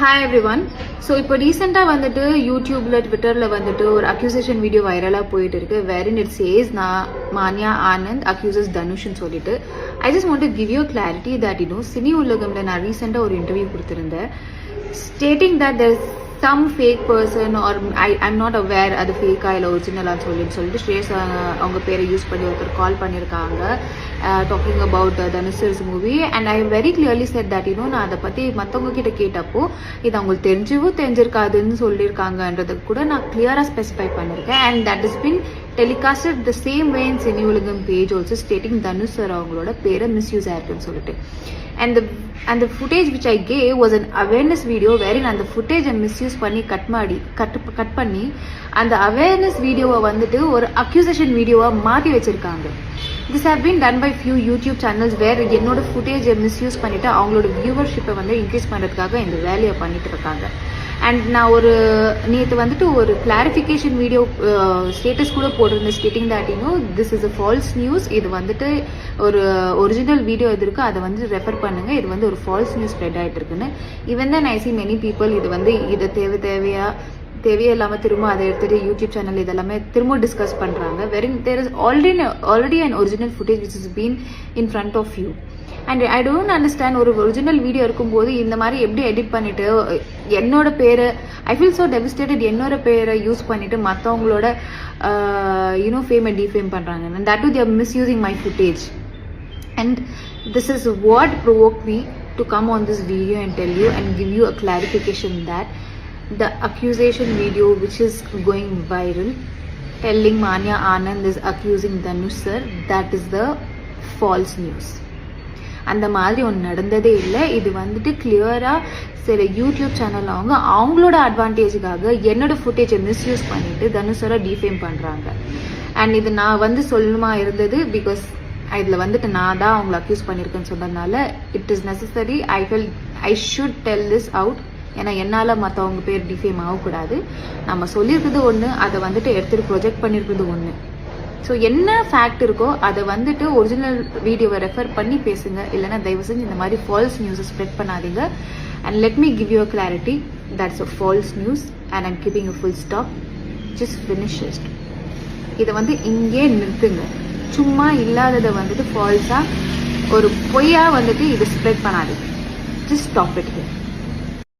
Hi every one. So இப்போ ரீசெண்டாக வந்துட்டு யூடியூப்ல ட்விட்டரில் வந்துட்டு ஒரு அக்யூசேஷன் வீடியோ வைரலாக போயிட்டு இருக்கு. வேரின் இட் சேஸ் நான் மான்யா ஆனந்த் அக்யூசஸ் தனுஷ்ன்னு சொல்லிட்டு. I just want to give you clarity that Cini உலகம்ல நான் ரீசெண்டாக ஒரு இன்டர்வியூ கொடுத்துருந்தேன். Stating that there some fake person or I'm not aware அது ஃபேக்கா இல்லை ஒரிஜினலான்னு சொல்லிட்டு ஸ்ரேஷ் அவங்க பேரை யூஸ் பண்ணி ஒருத்தர் கால் பண்ணியிருக்காங்க talking about Dhanush movie. And I very clearly set that நான் அதை பற்றி மற்றவங்க கிட்ட கேட்டப்போ இது அவங்களுக்கு தெரிஞ்சிருக்காதுன்னு சொல்லியிருக்காங்கன்றதுக்கு கூட நான் கிளியராக ஸ்பெசிஃபை பண்ணியிருக்கேன். And that is been telecasted the same way in Cini Ulagam page also stating Dhanush sir அவங்களோட பேரை மிஸ்யூஸ் ஆயிருக்குன்னு சொல்லிட்டு. And the footage which I gave was an awareness video wherein அந்த footage misuse பண்ணி கட் பண்ணி அந்த awareness வீடியோவை வந்துட்டு ஒரு accusation வீடியோவா மாற்றி வச்சிருக்காங்க. This have been done by few YouTube channels where என்னோட footage misuse பண்ணிட்டு அவங்களோட வியூவர்ஷிப்பை வந்து இன்க்ரீஸ் பண்ணுறதுக்காக இந்த வேலையை பண்ணிட்டு இருக்காங்க. அண்ட் நான் நேற்று வந்துட்டு ஒரு கிளாரிஃபிகேஷன் வீடியோ ஸ்டேட்டஸ் கூட போட்டிருந்தேன் stating that this is a false news. இது வந்துட்டு ஒரு ஒரிஜினல் வீடியோ இது இருக்குது, அதை வந்து ரெஃபர் பண்ணுங்க, இது வந்து ஒரு ஃபால்ஸ் நியூஸ் ஸ்ப்ரெட் ஆகிட்டு இருக்குன்னு. ஈவன் தான் ஐ சி மெனி பீப்புள் இதை தேவையே இல்லாமல் திரும்ப அதை எடுத்துகிட்டு யூடியூப் சேனல் இதெல்லாமே திரும்ப டிஸ்கஸ் பண்ணுறாங்க. There is already an original footage which is been in front of you. And I don't understand ஒரு ஒரிஜினல் வீடியோ இருக்கும்போது இந்த மாதிரி எப்படி எடிட் பண்ணிட்டு என்னோட பேரை ஐ ஃபீல் ஸோ டெவிஸ்டேட்டட் என்னோட பேரை யூஸ் பண்ணிட்டு மற்றவங்களோட ஃபேமை டிஃபேம் பண்ணுறாங்க. And that to their misusing my footage. And this is what provoke me to come on this video and tell you and give you a clarification that the accusation video which is going viral telling Manya Anand is accusing Dhanush sir, that is the false news. அந்த மாதிரி ஒன்று நடந்ததே இல்லை. இது வந்துட்டு கிளியராக சில YouTube channel அவங்களோட அட்வான்டேஜுக்காக என்னோட ஃபுட்டேஜை மிஸ்யூஸ் பண்ணிட்டு தனுஷரை டிஃபேம் பண்ணுறாங்க. அண்ட் இது நான் வந்து சொல்லணுமா இருந்தது பிகாஸ் இதில் வந்துட்டு நான் தான் அவங்களை அக்யூஸ் பண்ணியிருக்கேன்னு சொன்னதுனால it is necessary. I should tell this out. ஏன்னா என்னால் மற்றவங்க பேர் டிஃபேம் ஆகக்கூடாது. நம்ம சொல்லியிருக்கிறது ஒன்று, அதை வந்துட்டு எடுத்துகிட்டு ப்ரொஜெக்ட் பண்ணியிருக்கிறது ஒன்று. ஸோ என்ன ஃபேக்ட் இருக்கோ அதை வந்துட்டு ஒரிஜினல் வீடியோவை ரெஃபர் பண்ணி பேசுங்க. இல்லைனா தயவு செஞ்சு இந்த மாதிரி ஃபால்ஸ் நியூஸை ஸ்ப்ரெட் பண்ணாதீங்க. And let me give you a clarity, that's a false news and I'm keeping a full stop. Just finish it. இதை வந்து இங்கே நிறுத்துங்க. சும்மா இல்லாததை வந்துட்டு ஃபால்ஸாக ஒரு பொய்யா வந்துட்டு இதை ஸ்ப்ரெட் பண்ணாதீங்க. Just stop it here.